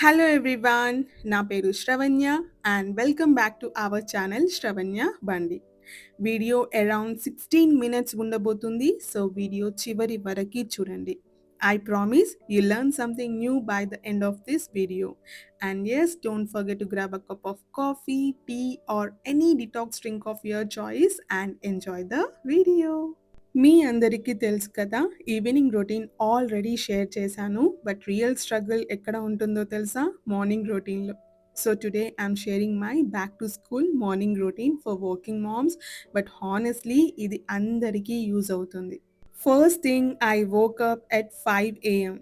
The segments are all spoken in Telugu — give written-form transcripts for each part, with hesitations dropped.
హలో ఎవ్రీవన్, నా పేరు Sravanya and welcome back to our channel Sravanya Bandi. Video around 16 minutes ఉండబోతుంది, సో వీడియో చివరి వరకు చూడండి. I promise you learn something new by the end of this video. And yes, don't forget to grab a cup of coffee, tea, or any detox drink of your choice and enjoy the video. మీ అందరికీ తెలుసు కదా, ఈవినింగ్ రొటీన్ ఆల్రెడీ షేర్ చేశాను. బట్ రియల్ స్ట్రగుల్ ఎక్కడ ఉంటుందో తెలుసా? మార్నింగ్ రొటీన్లో. So today I'm sharing my back to school morning routine for working moms. But honestly ఇది అందరికీ యూజ్ అవుతుంది. First thing, I woke up at 5 AM.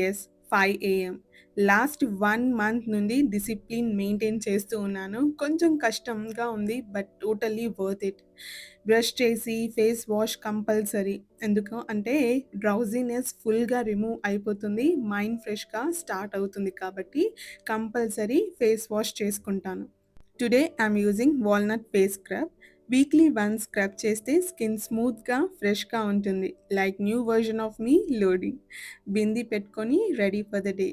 Yes, 5 AM. Last 1 month నుండి డిసిప్లిన్ మెయింటైన్ చేస్తూ ఉన్నాను. కొంచెం కష్టంగా ఉంది, but totally worth it. Brush చేసి ఫేస్ వాష్ కంపల్సరీ. ఎందుకు అంటే డ్రౌజీనెస్ ఫుల్గా రిమూవ్ అయిపోతుంది, మైండ్ ఫ్రెష్గా స్టార్ట్ అవుతుంది కాబట్టి కంపల్సరీ ఫేస్ వాష్ చేసుకుంటాను. Today I'm using walnut face scrub. Weekly once scrub చేస్తే స్కిన్ స్మూత్గా ఫ్రెష్గా ఉంటుంది. Like new version of me loading. Bindi పెట్టుకొని ready for the day.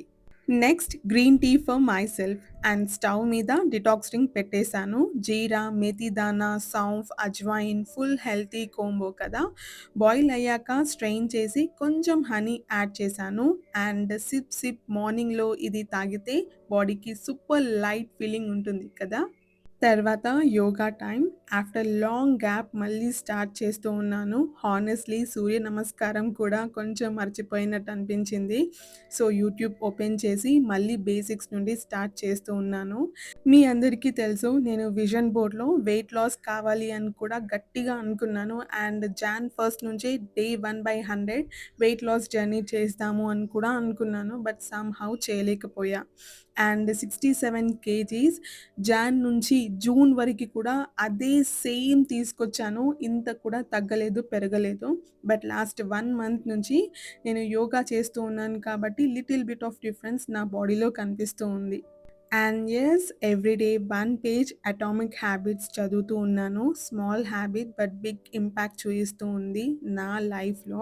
Next green tea for myself. And stove మీద డిటాక్స్ డ్రింక్ పెట్టేశాను. జీరా, మెథిదానా, సౌంఫ్, అజ్వైన్, ఫుల్ హెల్తీ కోంబో కదా. బాయిల్ అయ్యాక స్ట్రెయిన్ చేసి కొంచెం హనీ యాడ్ చేశాను. అండ్ సిప్ సిప్ మార్నింగ్లో ఇది తాగితే బాడీకి సూపర్ లైట్ ఫీలింగ్ ఉంటుంది కదా. తర్వాత yoga time. After long gap మళ్ళీ స్టార్ట్ చేస్తూ ఉన్నాను. హానెస్ట్లీ సూర్య నమస్కారం కూడా కొంచెం మర్చిపోయినట్టు అనిపించింది. సో యూట్యూబ్ ఓపెన్ చేసి మళ్ళీ బేసిక్స్ నుండి స్టార్ట్ చేస్తూ ఉన్నాను. మీ అందరికీ తెలుసు, నేను విజన్ బోర్డ్లో వెయిట్ లాస్ కావాలి అని కూడా గట్టిగా అనుకున్నాను. అండ్ జాన్ 1 నుంచే డే 1/100 వెయిట్ లాస్ జర్నీ చేస్తాము అని కూడా అనుకున్నాను. బట్ సమ్ హౌ చేయలేకపోయా. అండ్ 67 కేజీస్ జాన్ నుంచి జూన్ వరకు కూడా అదే సేమ్ తీసుకొచ్చాను. ఇంత కూడా తగ్గలేదు, పెరగలేదు. బట్ లాస్ట్ 1 మంత్ నుంచి నేను యోగా చేస్తూ ఉన్నాను కాబట్టి లిటిల్ బిట్ ఆఫ్ డిఫరెన్స్ నా బాడీలో కనిపిస్తూ ఉంది. And yes, every day 1 page atomic habits చదువుతూ ఉన్నాను. Small habit but big impact చూపిస్తూ ఉంది నా లైఫ్లో.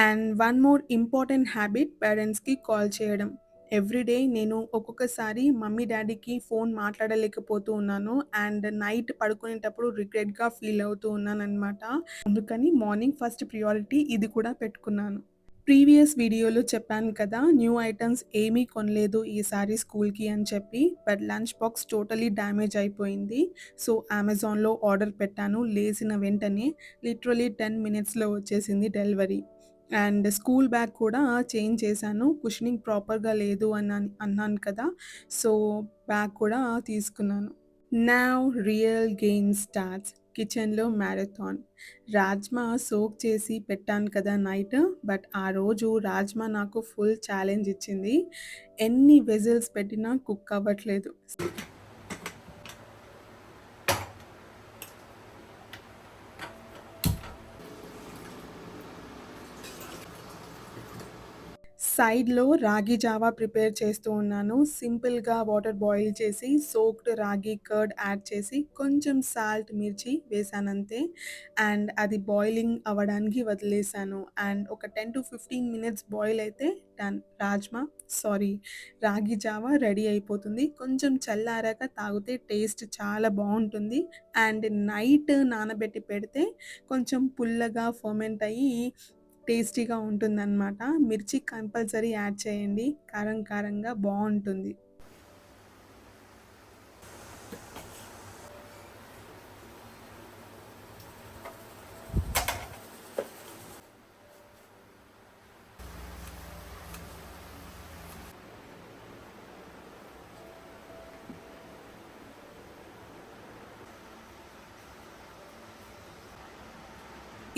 And one more important habit, పేరెంట్స్కి కాల్ చేయడం. ఎవ్రీడే నేను ఒక్కొక్కసారి మమ్మీ డాడీకి ఫోన్ మాట్లాడలేకపోతూ ఉన్నాను. అండ్ నైట్ పడుకునేటప్పుడు రిగ్రెట్గా ఫీల్ అవుతూ ఉన్నాను అనమాట. అందుకని మార్నింగ్ ఫస్ట్ ప్రియారిటీ ఇది కూడా పెట్టుకున్నాను. ప్రీవియస్ వీడియోలో చెప్పాను కదా, న్యూ ఐటమ్స్ ఏమీ కొనలేదు ఈసారి స్కూల్కి అని చెప్పి. But lunch box totally damage అయిపోయింది. సో అమెజాన్లో ఆర్డర్ పెట్టాను. లేచిన వెంటనే లిటరలీ 10 మినిట్స్లో వచ్చేసింది డెలివరీ. అండ్ స్కూల్ బ్యాగ్ కూడా చేంజ్ చేశాను. కుషనింగ్ ప్రాపర్గా లేదు అన్నాను కదా. సో బ్యాగ్ కూడా తీసుకున్నాను. Now real game starts. కిచెన్లో మ్యారథాన్. రాజ్మా సోక్ చేసి పెట్టాను కదా నైట్. బట్ ఆ రోజు రాజ్మా నాకు ఫుల్ ఛాలెంజ్ ఇచ్చింది. ఎన్ని వెజిల్స్ పెట్టినా కుక్ అవ్వట్లేదు. సైడ్‌లో రాగి జావా ప్రిపేర్ చేస్తూ ఉన్నాను. సింపుల్‌గా వాటర్ బాయిల్ చేసి సోక్డ్ రాగి కర్డ్ యాడ్ చేసి కొంచెం సాల్ట్, మిర్చి వేశానంతే. అండ్ అది బాయిలింగ్ అవ్వడానికి వదిలేసాను. అండ్ ఒక 10-15 మినిట్స్ బాయిల్ అయితే డన్. రాగి జావా రెడీ అయిపోతుంది. కొంచెం చల్లారాక తాగితే టేస్ట్ చాలా బావుంటుంది. అండ్ నైట్ నానబెట్టి పెడితే కొంచెం పుల్లగా ఫర్మెంట్ అయ్యి టేస్టీగా ఉంటుందనమాట. మిర్చి కంపల్సరీ యాడ్ చేయండి. కారం కారంగా బావుంటుంది.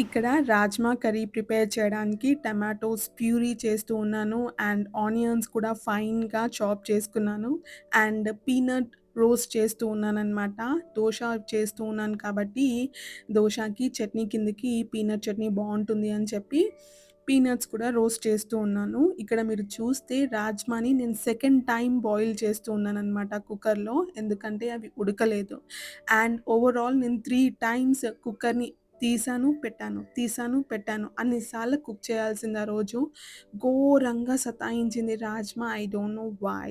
ఇక్కడ రాజ్మా కర్రీ ప్రిపేర్ చేయడానికి టమాటోస్ ప్యూరీ చేస్తూ ఉన్నాను. అండ్ ఆనియన్స్ కూడా ఫైన్‌గా చాప్ చేసుకున్నాను. అండ్ పీనట్ రోస్ట్ చేస్తూ ఉన్నాననమాట. దోస చేస్తూ ఉన్నాను కాబట్టి దోసకి చట్నీ కిందకి పీనట్ చట్నీ బావుంటుంది అని చెప్పి పీనట్స్ కూడా రోస్ట్ చేస్తూ ఉన్నాను. ఇక్కడ మీరు చూస్తే రాజ్మాని నేను సెకండ్ టైమ్ బాయిల్ చేస్తూ ఉన్నాననమాట కుక్కర్‌లో. ఎందుకంటే అవి ఉడకలేదు. అండ్ ఓవరాల్ నేను 3 టైమ్స్ కుక్కర్‌ని తీశాను, పెట్టాను, తీశాను, పెట్టాను అన్ని సార్లు కుక్ చేయాల్సింది ఆ రోజు. ఘోరంగా సతాయించింది రాజ్మా. I don't know why.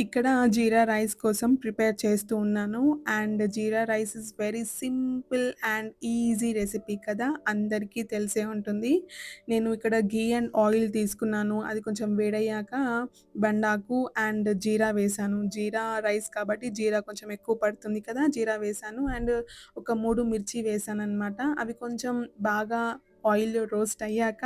ఇక్కడ జీరా రైస్ కోసం ప్రిపేర్ చేస్తూ ఉన్నాను. And jeera rice is very simple and easy recipe కదా! అందరికీ తెలిసే ఉంటుంది. నేను ఇక్కడ ఘీ అండ్ ఆయిల్ తీసుకున్నాను. అది కొంచెం వేడయ్యాక బండాకు అండ్ జీరా వేశాను. జీరా రైస్ కాబట్టి జీరా కొంచెం ఎక్కువ పడుతుంది కదా! జీరా వేశాను. అండ్ ఒక 3 మిర్చి వేశాననమాట. అవి కొంచెం బాగా ఆయిల్‌లో రోస్ట్ అయ్యాక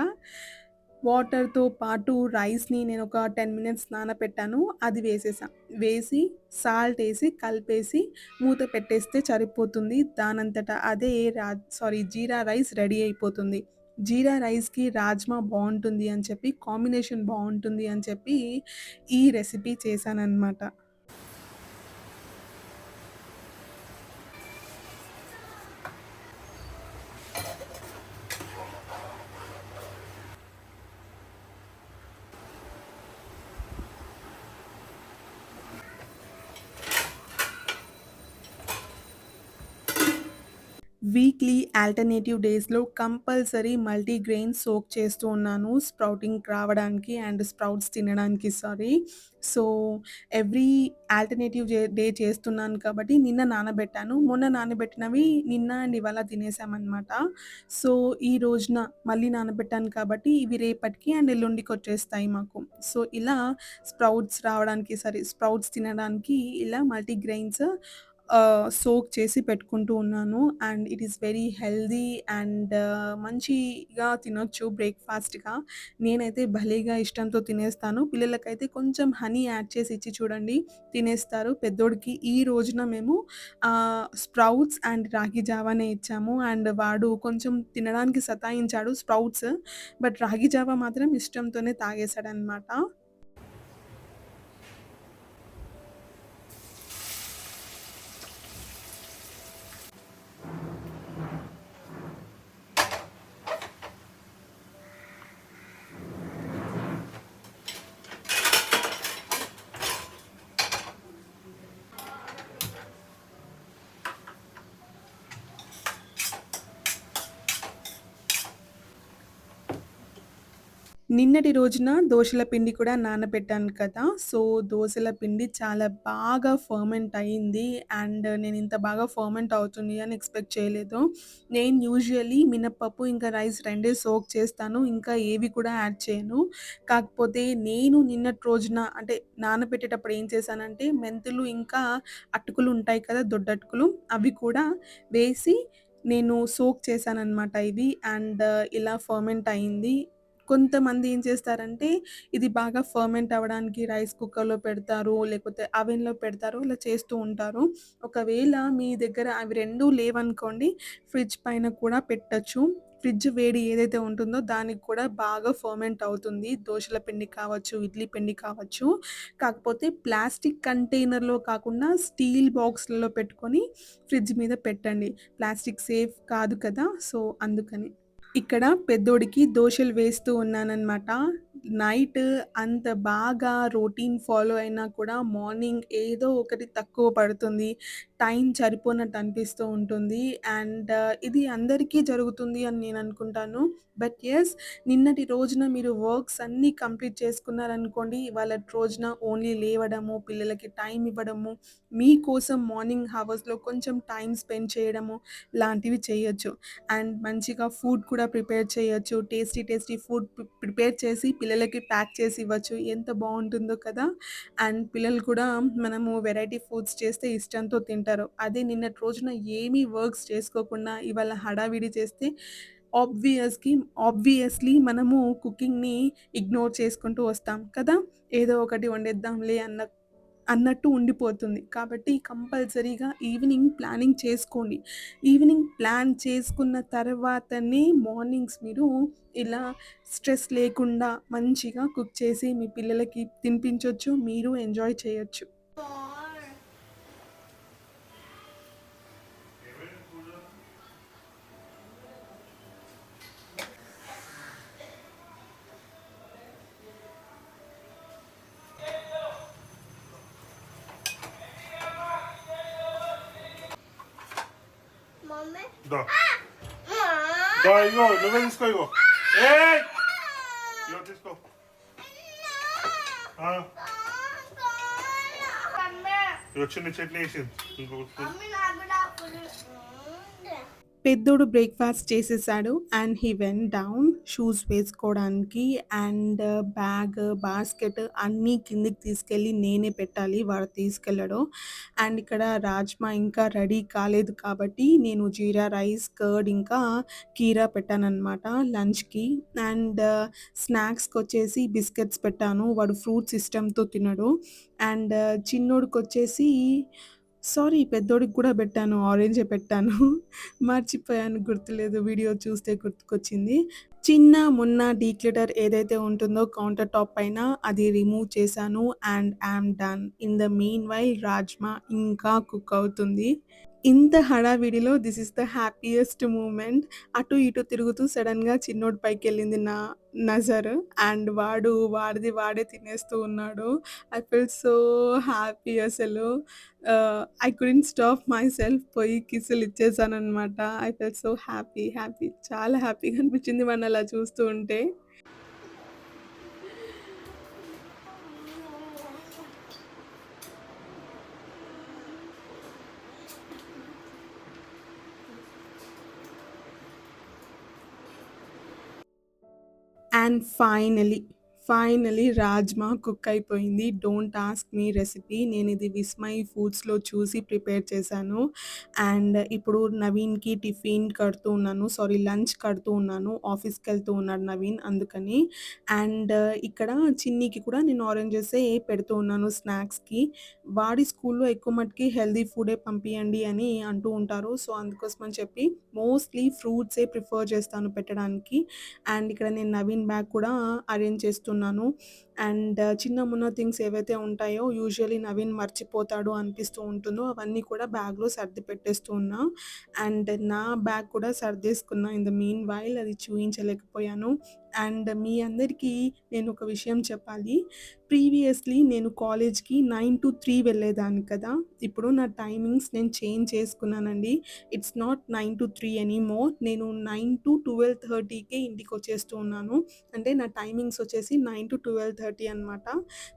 వాటర్‌తో పాటు రైస్‌ని నేనొక 10 మినిట్స్ నానపెట్టాను. అది వేసేసా. వేసి సాల్టేసి, కలిపేసి మూత పెట్టేస్తే సరిపోతుంది. దానంతట అదే జీరా రైస్ రెడీ అయిపోతుంది. జీరా రైస్‌కి రాజ్మా బావుంటుంది అని చెప్పి, కాంబినేషన్ బావుంటుంది అని చెప్పి ఈ రెసిపీ చేశాననమాట. వీక్లీ ఆల్టర్‌నేటివ్ డేస్‌లో కంపల్సరీ మల్టీగ్రెయిన్ సోక్ చేస్తూ ఉన్నాను. స్ప్రౌటింగ్ రావడానికి అండ్ స్ప్రౌట్స్ తినడానికి sorry. So, every alternative day చేస్తున్నాను కాబట్టి నిన్న నానబెట్టాను. మొన్న నానబెట్టినవి నిన్న అండ్ ఇవాళ తినేసామనమాట. సో, ఈ రోజున మళ్ళీ నానబెట్టాను కాబట్టి ఇవి రేపటికి అండ్ ఎల్లుండికొచ్చేస్తాయి మాకు. సో, ఇలా స్ప్రౌట్స్ తినడానికి ఇలా మల్టీగ్రెయిన్స్ సోక్ చేసి పెట్టుకుంటూ ఉన్నాను. And it is very healthy and మంచిగా తినొచ్చు బ్రేక్‌ఫాస్ట్‌గా. నేనైతే భలేగా ఇష్టంతో తినేస్తాను. పిల్లలకైతే కొంచెం హనీ యాడ్ చేసి ఇచ్చి చూడండి తినేస్తారు. పెద్దోడికి ఈ రోజున మేము స్ప్రౌట్స్ అండ్ రాగి జావానే ఇచ్చాము. అండ్ వాడు కొంచెం తినడానికి సతాయించాడు స్ప్రౌట్స్. బట్ రాగి జావా మాత్రం ఇష్టంతోనే తాగేసాడనమాట. నిన్నటి రోజున దోసల పిండి కూడా నానబెట్టాను కదా! సో, దోసల పిండి చాలా బాగా ఫర్మెంట్ అయింది. అండ్ నేనింత బాగా ఫర్మెంట్ అవుతుంది అని ఎక్స్‌పెక్ట్ చేయలేదు. నేను యూజువల్లీ మినపప్పు ఇంకా రైస్ రెండే సోక్ చేస్తాను. ఇంకా ఏవి కూడా యాడ్ చేయను. కాకపోతే నేను నిన్నటి రోజున అంటే నానబెట్టేటప్పుడు ఏం చేశానంటే మెంతులు ఇంకా అటుకులు ఉంటాయి కదా! దొడ్డటుకులు అవి కూడా వేసి నేను సోక్ చేశాననమాట ఇవి. అండ్ ఇలా ఫర్మెంట్ అయింది. కొంతమంది ఏం చేస్తారంటే, ఇది బాగా ఫర్మెంట్ అవ్వడానికి రైస్ కుక్కర్‌లో పెడతారు, లేకపోతే అవెన్‌లో పెడతారు. ఇలా చేస్తూ ఉంటారు. ఒకవేళ మీ దగ్గర అవి 2 లేవనుకోండి, ఫ్రిడ్జ్ పైన కూడా పెట్టొచ్చు. ఫ్రిడ్జ్ వేడి ఏదైతే ఉంటుందో దానికి కూడా బాగా ఫర్మెంట్ అవుతుంది. దోసల పిండి కావచ్చు, ఇడ్లీ పిండి కావచ్చు. కాకపోతే ప్లాస్టిక్ కంటైనర్‌లో కాకుండా స్టీల్ బాక్స్‌లలో పెట్టుకొని ఫ్రిడ్జ్ మీద పెట్టండి. ప్లాస్టిక్ సేఫ్ కాదు కదా! సో, అందుకని. ఇక్కడ పెద్దోడికి దోసలు వేస్తూ ఉన్నాననమాట. నైట్ అంత బాగా రొటీన్ ఫాలో అయినా కూడా మార్నింగ్ ఏదో ఒకటి తక్కువ పడుతుంది. టైం సరిపోనట్టు అనిపిస్తూ ఉంటుంది. అండ్ ఇది అందరికీ జరుగుతుంది అని నేననుకుంటాను. బట్ యెస్, నిన్నటి రోజున మీరు వర్క్స్ అన్నీ కంప్లీట్ చేసుకున్నారనుకోండి, ఇవాళటి రోజున ఓన్లీ లేవడము, పిల్లలకి టైం ఇవ్వడము, మీకోసం మార్నింగ్ హవర్స్‌లో కొంచెం టైం స్పెండ్ చేయడము లాంటివి చేయొచ్చు. అండ్ మంచిగా ఫుడ్ కూడా ప్రిపేర్ చేయొచ్చు. టేస్టీ ఫుడ్ ప్రిపేర్ చేసి పిల్లలకి ప్యాక్ చేసి ఇవ్వచ్చు. ఎంత బావుంటుందో కదా! అండ్ పిల్లలు కూడా మనము వెరైటీ ఫుడ్స్ చేస్తే ఇష్టంతో తింటారు. అదే నిన్నటి రోజున ఏమీ వర్క్స్ చేసుకోకుండా ఇవాళ హడావిడి చేస్తే ఆబ్వియస్‌కి ఆబ్వియస్‌లీ మనము కుకింగ్‌ని ఇగ్నోర్ చేసుకుంటూ వస్తాం కదా! ఏదో ఒకటి వండేద్దాంలే అన్న అన్నట్టు ఉండిపోతుంది. కాబట్టి కంపల్సరీగా ఈవినింగ్ ప్లానింగ్ చేసుకోండి. ఈవినింగ్ ప్లాన్ చేసుకున్న తర్వాతనే మార్నింగ్స్ మీరు ఇలా స్ట్రెస్ లేకుండా మంచిగా కుక్ చేసి మీ పిల్లలకి తినిపించొచ్చు. మీరు ఎంజాయ్ చేయొచ్చు. దా దా ఇగో నువ్వే తీసుకో ఇగో ఏయ్ ఇగో తీసుకో ఆ, ఇగో చిన్న చట్నీ వేసింది ఇంకొకటి పెద్దోడు బ్రేక్‌ఫాస్ట్ చేసేసాడు. And he vent down shoes వేసుకోవడానికి అండ్ బ్యాగ్, బాస్కెట్ అన్నీ కిందకి తీసుకెళ్ళి నేనే పెట్టాలి. వాడు తీసుకెళ్ళడు. అండ్ ఇక్కడ రాజ్మా ఇంకా రెడీ కాలేదు కాబట్టి నేను జీరా రైస్, కర్డ్ ఇంకా కీరా పెట్టాననమాట లంచ్‌కి. అండ్ స్నాక్స్‌కొచ్చేసి బిస్కెట్స్ పెట్టాను. వాడు ఫ్రూట్స్ ఇష్టంతో తినడు. అండ్ చిన్నోడికొచ్చేసి సారీ పెద్దోడికి కూడా పెట్టాను. ఆరెంజే పెట్టాను. మర్చిపోయాను గుర్తులేదు. వీడియో చూస్తే గుర్తుకొచ్చింది. చిన్న మొన్న డీక్లటర్ ఏదైతే ఉంటుందో కౌంటర్ టాప్ పైన అది రిమూవ్ చేశాను. And I'm done. In the meanwhile rajma ఇంకా కుక్ అవుతుంది. ఇంత హడావిడిలో this is the happiest moment. అటు ఇటు తిరుగుతూ సడెన్‌గా చిన్నోడి పైకెళ్ళింది నా నజర్. అండ్ వాడిది వాడే తినేస్తూ ఉన్నాడు. ఐ ఫెల్ట్ సో హ్యాపీ అసలు. ఐ కుడెంట్ స్టాప్ మైసెల్ఫ్ పోయి కిస్సులు ఇచ్చేసాననమాట. I felt so happy. చాలా హ్యాపీగా అనిపించింది వాడిని అలా చూస్తూ ఉంటే. అండ్ ఫైనలీ రాజ్మా కుక్ అయిపోయింది. Don't ask me recipe. నేనిది విస్మయ్ ఫుడ్స్‌లో చూసి ప్రిపేర్ చేశాను. అండ్ ఇప్పుడు నవీన్‌కి టిఫిన్ కడుతూ ఉన్నాను. సారీ లంచ్ కడుతూ ఉన్నాను. ఆఫీస్‌కెళ్తూ ఉన్నాడు నవీన్ అందుకని. అండ్ ఇక్కడ చిన్నికి కూడా నేను ఆరెంజెసే పెడుతూ ఉన్నాను స్నాక్స్‌కి. వాడి స్కూల్‌లో ఎక్కువ మటికి హెల్తీ ఫుడే పంపియండి అని అంటూ ఉంటారు. సో, అందుకోసమని చెప్పి మోస్ట్‌లీ ఫ్రూట్సే ప్రిఫర్ చేస్తాను పెట్టడానికి. అండ్ ఇక్కడ నేను నవీన్ బ్యాగ్ కూడా అరేంజ్ చేస్తున్నాను. అండ్ చిన్న మున్న థింగ్స్ ఏవైతే ఉంటాయో యూజువల్లీ నవీన్ మర్చిపోతాడు అనిపిస్తూ ఉంటుందో అవన్నీ కూడా బ్యాగ్‌లో సర్ది పెట్టేస్తూ ఉన్నా. అండ్ నా బ్యాగ్ కూడా సర్దేసుకున్నా ఇన్ ద మీన్ వైల్ అది చూయించలేకపోయాను. అండ్ మీ అందరికీ నేనొక విషయం చెప్పాలి. ప్రీవియస్‌లీ నేను కాలేజ్‌కి 9-3 వెళ్ళేదాన్ని కదా! ఇప్పుడు నా టైమింగ్స్ నేను చేంజ్ చేసుకున్నానండి. It's not 9-3 anymore. నేను 9-12:30కే ఇంటికొచ్చేస్తూ ఉన్నాను. అంటే నా టైమింగ్స్ వచ్చేసి 9-12:30 అనమాట.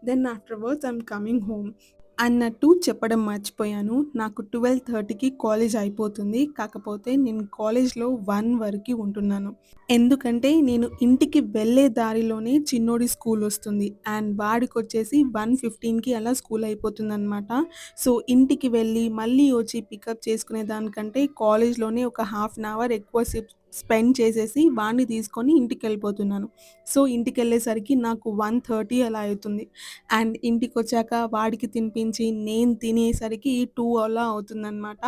Then afterwards I'm coming home. అన్నట్టు చెప్పడం మర్చిపోయాను. నాకు 12:30కి కాలేజ్ అయిపోతుంది. కాకపోతే నేను కాలేజ్‌లో 1 వరకి ఉంటున్నాను. ఎందుకంటే నేను ఇంటికి వెళ్ళే దారిలోనే చిన్నోడి స్కూలొస్తుంది. అండ్ వాడికొచ్చేసి 1:15కి అలా స్కూల్ అయిపోతుందనమాట. సో, ఇంటికి వెళ్ళి మళ్ళీ వచ్చి పికప్ చేసుకునే దానికంటే కాలేజ్‌లోనే ఒక హాఫ్ అన్ అవర్ ఎక్కువ సేపు స్పెండ్ చేసేసి వాడిని తీసుకొని ఇంటికెళ్ళిపోతున్నాను. సో, ఇంటికెళ్ళేసరికి నాకు 1:30 అలా అయితుంది. అండ్ ఇంటికొచ్చాక వాడికి తినిపించి నేను తినేసరికి 2 అలా అవుతుందనమాట.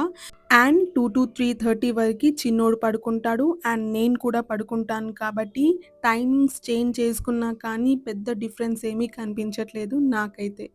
అండ్ 2-3:30 వరకి చిన్నోడు పడుకుంటాడు. అండ్ నేను కూడా పడుకుంటాను కాబట్టి టైమింగ్స్ చేంజ్ చేసుకున్నా కానీ పెద్ద డిఫరెన్స్ ఏమీ కనిపించట్లేదు నాకైతే.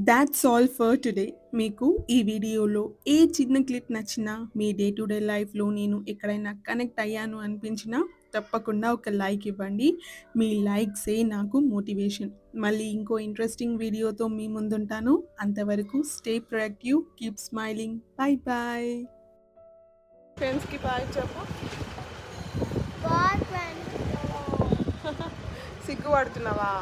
That's all for today. మీకు ఈ వీడియోలో ఏ చిన్న క్లిప్ నచ్చినా, మీ డే టు డే లైఫ్‌లో నేను ఎక్కడైనా కనెక్ట్ అయ్యాను అనిపించినా తప్పకుండా ఒక లైక్ ఇవ్వండి. మీ లైక్సే నాకు మోటివేషన్. మళ్ళీ ఇంకో ఇంట్రెస్టింగ్ వీడియోతో మీ ముందుంటాను. అంతవరకు stay productive, keep smiling. Bye bye. ఫ్రెండ్స్‌కి బాయ్ చెప్పు. Bye friends. సిగ్గుపడుతున్నావా?